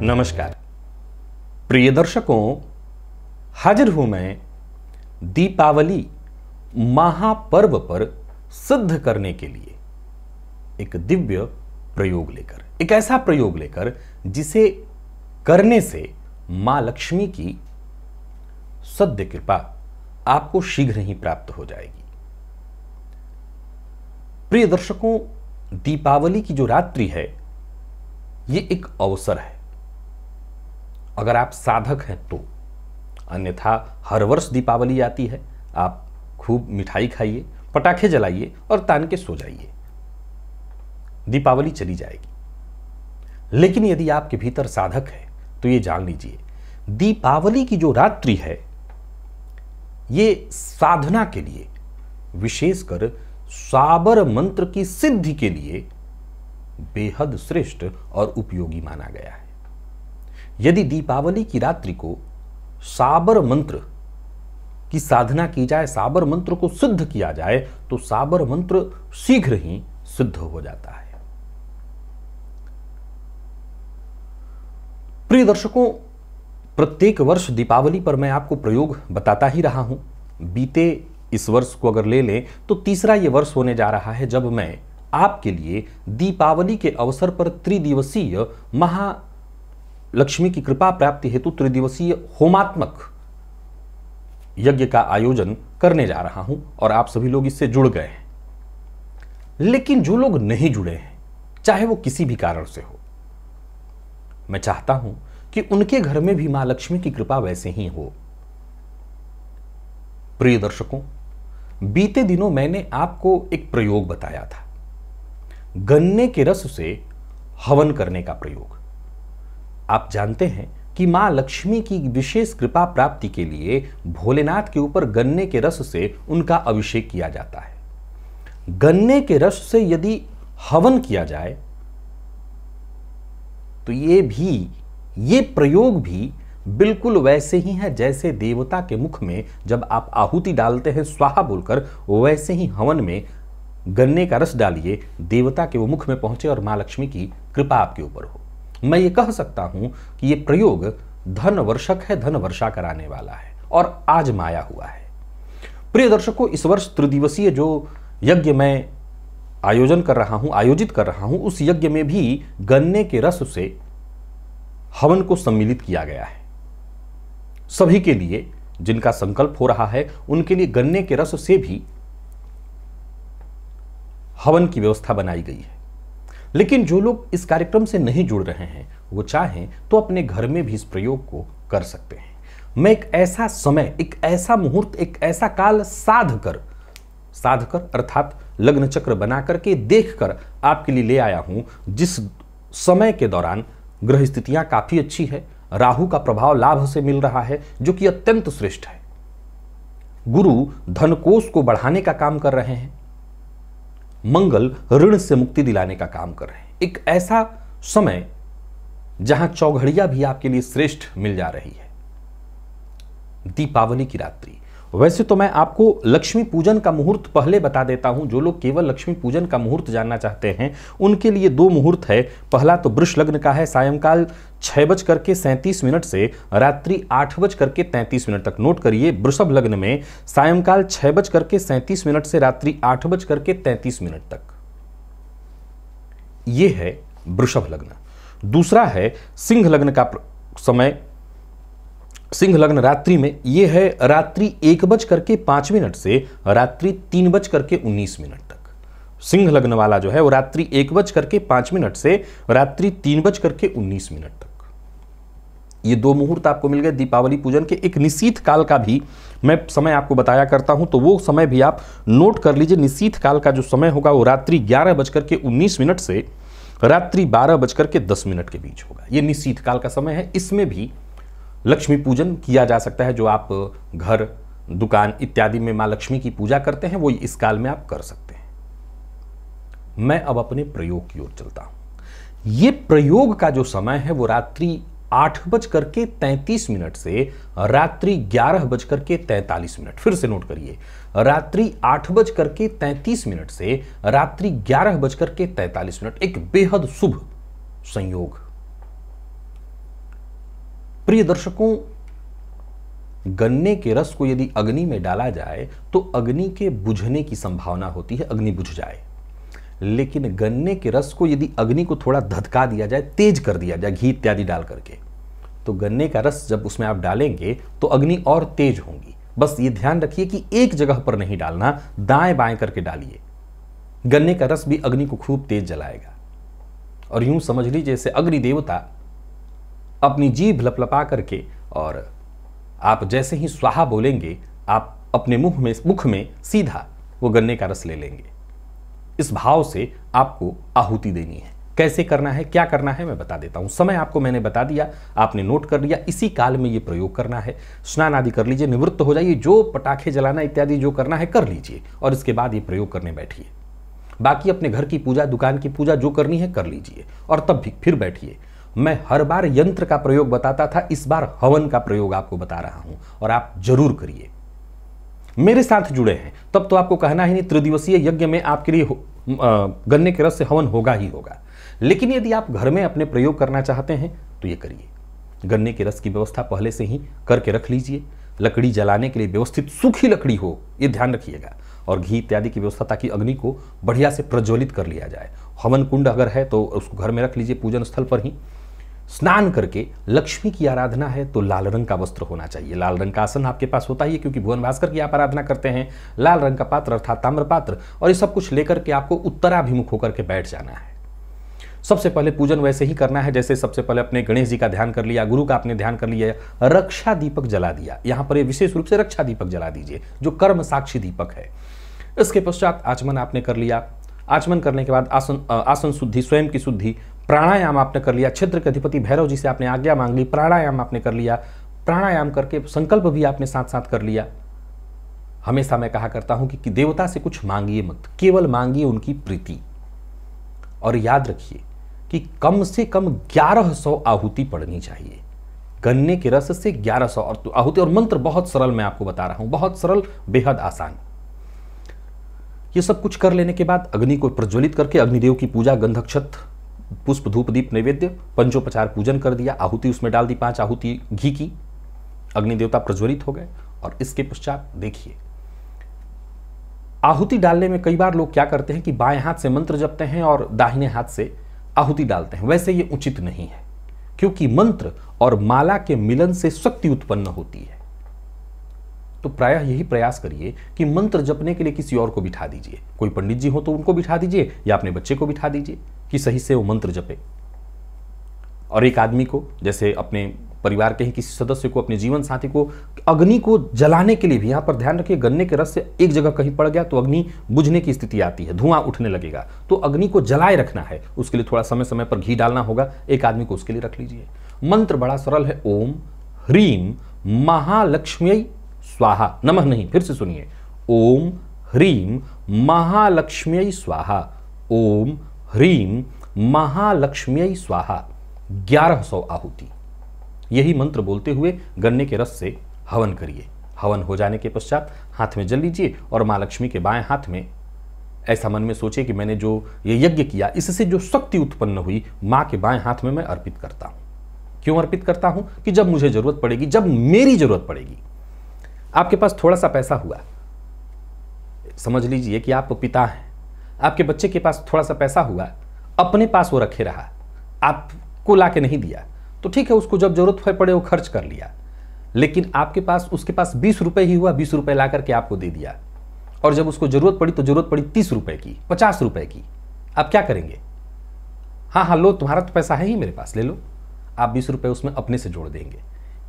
नमस्कार प्रिय दर्शकों, हाजिर हूं मैं दीपावली महापर्व पर सिद्ध करने के लिए एक दिव्य प्रयोग लेकर, एक ऐसा प्रयोग लेकर जिसे करने से मां लक्ष्मी की सद्य कृपा आपको शीघ्र ही प्राप्त हो जाएगी। प्रिय दर्शकों, दीपावली की जो रात्रि है ये एक अवसर है। अगर आप साधक हैं तो, अन्यथा हर वर्ष दीपावली आती है, आप खूब मिठाई खाइए, पटाखे जलाइए और तान के सो जाइए, दीपावली चली जाएगी। लेकिन यदि आपके भीतर साधक है तो ये जान लीजिए, दीपावली की जो रात्रि है ये साधना के लिए, विशेषकर साबर मंत्र की सिद्धि के लिए बेहद श्रेष्ठ और उपयोगी माना गया है। यदि दीपावली की रात्रि को साबर मंत्र की साधना की जाए, साबर मंत्र को सिद्ध किया जाए, तो साबर मंत्र शीघ्र ही सिद्ध हो जाता है। प्रिय दर्शकों, प्रत्येक वर्ष दीपावली पर मैं आपको प्रयोग बताता ही रहा हूं। बीते इस वर्ष को अगर ले लें तो तीसरा यह वर्ष होने जा रहा है जब मैं आपके लिए दीपावली के अवसर पर त्रिदिवसीय महालक्ष्मी की कृपा प्राप्ति हेतु त्रिदिवसीय होमात्मक यज्ञ का आयोजन करने जा रहा हूं और आप सभी लोग इससे जुड़ गए हैं। लेकिन जो लोग नहीं जुड़े हैं, चाहे वो किसी भी कारण से हो, मैं चाहता हूं कि उनके घर में भी मां लक्ष्मी की कृपा वैसे ही हो। प्रिय दर्शकों, बीते दिनों मैंने आपको एक प्रयोग बताया था, गन्ने के रस से हवन करने का प्रयोग। आप जानते हैं कि मां लक्ष्मी की विशेष कृपा प्राप्ति के लिए भोलेनाथ के ऊपर गन्ने के रस से उनका अभिषेक किया जाता है। गन्ने के रस से यदि हवन किया जाए तो ये प्रयोग भी बिल्कुल वैसे ही है जैसे देवता के मुख में जब आप आहुति डालते हैं स्वाहा बोलकर, वैसे ही हवन में गन्ने का रस डालिए, देवता के वो मुख में पहुंचे और मां लक्ष्मी की कृपा आपके ऊपर हो। मैं ये कह सकता हूं कि ये प्रयोग धन वर्षक है, धन वर्षा कराने वाला है और आजमाया हुआ है। प्रिय दर्शकों, इस वर्ष त्रिदिवसीय जो यज्ञ मैं आयोजित कर रहा हूं, उस यज्ञ में भी गन्ने के रस से हवन को सम्मिलित किया गया है। सभी के लिए जिनका संकल्प हो रहा है उनके लिए गन्ने के रस से भी हवन की व्यवस्था बनाई गई है। लेकिन जो लोग इस कार्यक्रम से नहीं जुड़ रहे हैं, वो चाहें तो अपने घर में भी इस प्रयोग को कर सकते हैं। मैं एक ऐसा समय, एक ऐसा मुहूर्त, एक ऐसा काल साध कर अर्थात लग्न चक्र बना करके देख कर आपके लिए ले आया हूं, जिस समय के दौरान ग्रह स्थितियां काफी अच्छी है, राहु का प्रभाव लाभ से मिल रहा है जो कि अत्यंत श्रेष्ठ है, गुरु धनकोष को बढ़ाने का काम कर रहे हैं, मंगल ऋण से मुक्ति दिलाने का काम कर रहे हैं। एक ऐसा समय जहां चौघड़िया भी आपके लिए श्रेष्ठ मिल जा रही है। दीपावली की रात्रि, वैसे तो मैं आपको लक्ष्मी पूजन का मुहूर्त पहले बता देता हूं। जो लोग केवल लक्ष्मी पूजन का मुहूर्त जानना चाहते हैं उनके लिए दो मुहूर्त है। पहला तो वृष लग्न का है, सायंकाल 6:37 से रात्रि 8:33 तक। नोट करिए, वृषभ लग्न में सायंकाल 6:37 से रात्रि 8:33 तक, यह है वृषभ लग्न। दूसरा है सिंह लग्न का समय। सिंह लग्न रात्रि में यह है रात्रि 1:05 से रात्रि 3:19 तक। सिंह लग्न वाला जो है वो रात्रि 1:05 से रात्रि 3:19 तक। ये दो मुहूर्त आपको मिल गए दीपावली पूजन के। एक निशीथ काल का भी मैं समय आपको बताया करता हूं, तो वो समय भी आप नोट कर लीजिए। निशीथ काल का जो समय होगा वो रात्रि 11:19 से रात्रि 12:10 के बीच होगा। ये निशीथ काल का समय है। इसमें भी लक्ष्मी पूजन किया जा सकता है। जो आप घर, दुकान इत्यादि में मां लक्ष्मी की पूजा करते हैं वो इस काल में आप कर सकते हैं। मैं अब अपने प्रयोग की ओर चलता हूं। ये प्रयोग का जो समय है वो रात्रि 8:33 से रात्रि 11:43। फिर से नोट करिए, रात्रि 8:33 से रात्रि 11:43। एक बेहद शुभ संयोग। प्रिय दर्शकों, गन्ने के रस को यदि अग्नि में डाला जाए तो अग्नि के बुझने की संभावना होती है, अग्नि बुझ जाए। लेकिन गन्ने के रस को यदि अग्नि को थोड़ा धधका दिया जाए, तेज कर दिया जाए घी इत्यादि डाल करके, तो गन्ने का रस जब उसमें आप डालेंगे तो अग्नि और तेज होंगी। बस ये ध्यान रखिए कि एक जगह पर नहीं डालना, दाएं बाएं करके डालिए। गन्ने का रस भी अग्नि को खूब तेज जलाएगा। और यूं समझ लीजिए जैसे अग्नि देवता अपनी जीभ लपलपा करके, और आप जैसे ही स्वाहा बोलेंगे आप अपने मुख में सीधा वो गन्ने का रस ले लेंगे। इस भाव से आपको आहुति देनी है। कैसे करना है, क्या करना है, मैं बता देता हूं। समय आपको मैंने बता दिया, आपने नोट कर लिया। इसी काल में ये प्रयोग करना है। स्नान आदि कर लीजिए, निवृत्त हो जाइए, जो पटाखे जलाना इत्यादि जो करना है कर लीजिए, और इसके बाद ये प्रयोग करने बैठिए। बाकी अपने घर की पूजा, दुकान की पूजा जो करनी है कर लीजिए, और तब भी फिर बैठिए। मैं हर बार यंत्र का प्रयोग बताता था, इस बार हवन का प्रयोग आपको बता रहा हूं, और आप जरूर करिए। मेरे साथ जुड़े हैं तब तो आपको कहना ही नहीं, त्रिदिवसीय यज्ञ में आपके लिए गन्ने के रस से हवन होगा ही होगा। लेकिन यदि आप घर में अपने प्रयोग करना चाहते हैं तो ये करिए। गन्ने के रस की व्यवस्था पहले से ही करके रख लीजिए। लकड़ी जलाने के लिए व्यवस्थित सूखी लकड़ी हो, ये ध्यान रखिएगा, और घी इत्यादि की व्यवस्था, ताकि अग्नि को बढ़िया से प्रज्वलित कर लिया जाए। हवन कुंड अगर है तो उसको घर में रख लीजिए, पूजन स्थल पर ही। स्नान करके लक्ष्मी की आराधना है तो लाल रंग का वस्त्र होना चाहिए। लाल रंग का आसन आपके पास होता ही है, क्योंकि भुवन भास्कर की आप आराधना करते हैं। लाल रंग का पात्र अर्थात ताम्र पात्र, और ये सब कुछ लेकर के आपको उत्तराभिमुख होकर के बैठ जाना है। सबसे पहले पूजन वैसे ही करना है जैसे सबसे पहले अपने गणेश जी का ध्यान कर लिया, गुरु का आपने ध्यान कर लिया, रक्षा दीपक जला दिया। यहां पर विशेष रूप से रक्षा दीपक जला दीजिए, जो कर्म साक्षी दीपक है। इसके पश्चात आचमन आपने कर लिया। आचमन करने के बाद आसन शुद्धि, स्वयं की शुद्धि, प्राणायाम आपने कर लिया। क्षेत्र के अधिपति भैरव जी से आपने आज्ञा मांग ली, प्राणायाम आपने कर लिया। प्राणायाम करके संकल्प भी आपने साथ साथ कर लिया। हमेशा मैं कहा करता हूं कि देवता से कुछ मांगिए मत, केवल मांगिए उनकी प्रीति। और याद रखिए कि कम से कम 1100 आहुति पड़नी चाहिए। गन्ने के रस से 1100 आहुति। और मंत्र बहुत सरल मैं आपको बता रहा हूं, बहुत सरल, बेहद आसान। ये सब कुछ कर लेने के बाद अग्नि को प्रज्वलित करके अग्निदेव की पूजा, गंधक्षत, पुष्प, धूप, दीप, नैवेद्य, पंचोपचार पूजन कर दिया। आहुति उसमें डाल दी, 5 आहुति घी की। अग्नि देवता प्रज्वलित हो गए। और इसके पश्चात देखिए, आहुति डालने में कई बार लोग क्या करते हैं कि बाएं हाथ से मंत्र जपते हैं और दाहिने हाथ से आहुति डालते हैं। वैसे ये उचित नहीं है, क्योंकि मंत्र और माला के मिलन से शक्ति उत्पन्न होती है। तो प्रायः यही प्रयास करिए कि मंत्र जपने के लिए किसी और को बिठा दीजिए। कोई पंडित जी हो तो उनको बिठा दीजिए, या अपने बच्चे को बिठा दीजिए कि सही से वो मंत्र जपे। और एक आदमी को, जैसे अपने परिवार के ही किसी सदस्य को, अपने जीवन साथी को, अग्नि को जलाने के लिए भी, यहां पर ध्यान रखिए, गन्ने के रस से एक जगह कहीं पड़ गया तो अग्नि बुझने की स्थिति आती है, धुआं उठने लगेगा। तो अग्नि को जलाए रखना है, उसके लिए थोड़ा समय समय पर घी डालना होगा। एक आदमी को उसके लिए रख लीजिए। मंत्र बड़ा सरल है, ओम ह्रीम महालक्ष्म्यै स्वाहा। नमः नहीं, फिर से सुनिए, ओम ह्रीम महालक्ष्म्यै स्वाहा। ओम ह्रीम महालक्ष्म्यै स्वाहा। 1100 आहुति। यही मंत्र बोलते हुए गन्ने के रस से हवन करिए। हवन हो जाने के पश्चात हाथ में जल लीजिए, और मां लक्ष्मी के बाएं हाथ में ऐसा मन में सोचिए कि मैंने जो ये यज्ञ किया, इससे जो शक्ति उत्पन्न हुई, मां के बाएं हाथ में मैं अर्पित करता हूं। क्यों अर्पित करता हूं? कि जब मुझे जरूरत पड़ेगी, जब मेरी जरूरत पड़ेगी। आपके पास थोड़ा सा पैसा हुआ, समझ लीजिए कि आप पिता हैं, आपके बच्चे के पास थोड़ा सा पैसा हुआ, अपने पास वो रखे रहा, आपको ला के नहीं दिया, तो ठीक है, उसको जब जरूरत पड़े वो खर्च कर लिया। लेकिन आपके पास, उसके पास 20 रुपए ही हुआ, 20 रुपए ला करके आपको दे दिया, और जब उसको जरूरत पड़ी तो जरूरत पड़ी 30 रुपए की, 50 रुपए की, आप क्या करेंगे? हाँ हाँ लो, तुम्हारा तो पैसा है ही मेरे पास, ले लो। आप 20 रुपए उसमें अपने से जोड़ देंगे।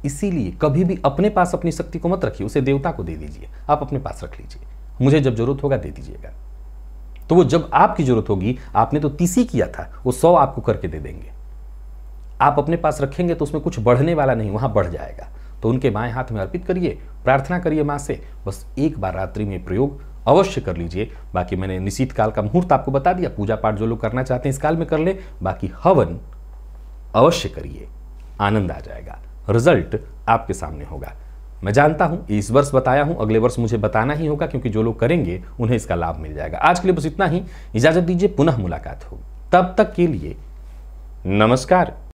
इसीलिए कभी भी अपने पास अपनी शक्ति को मत रखिए, उसे देवता को दे दीजिए। आप अपने पास रख लीजिए, मुझे जब जरूरत होगा दे दीजिएगा। तो वो जब आपकी जरूरत होगी, आपने तो 30 ही किया था, वो 100 आपको करके दे देंगे। आप अपने पास रखेंगे तो उसमें कुछ बढ़ने वाला नहीं, वहां बढ़ जाएगा। तो उनके बाएं हाथ में अर्पित करिए, प्रार्थना करिए मां से। बस एक बार रात्रि में प्रयोग अवश्य कर लीजिए। बाकी मैंने निश्चित काल का मुहूर्त आपको बता दिया, पूजा पाठ जो लोग करना चाहते हैं इस काल में कर ले। बाकी हवन अवश्य करिए, आनंद आ जाएगा, रिजल्ट आपके सामने होगा। मैं जानता हूं, इस वर्ष बताया हूं, अगले वर्ष मुझे बताना ही होगा, क्योंकि जो लोग करेंगे उन्हें इसका लाभ मिल जाएगा। आज के लिए बस इतना ही, इजाजत दीजिए, पुनः मुलाकात होगी। तब तक के लिए नमस्कार।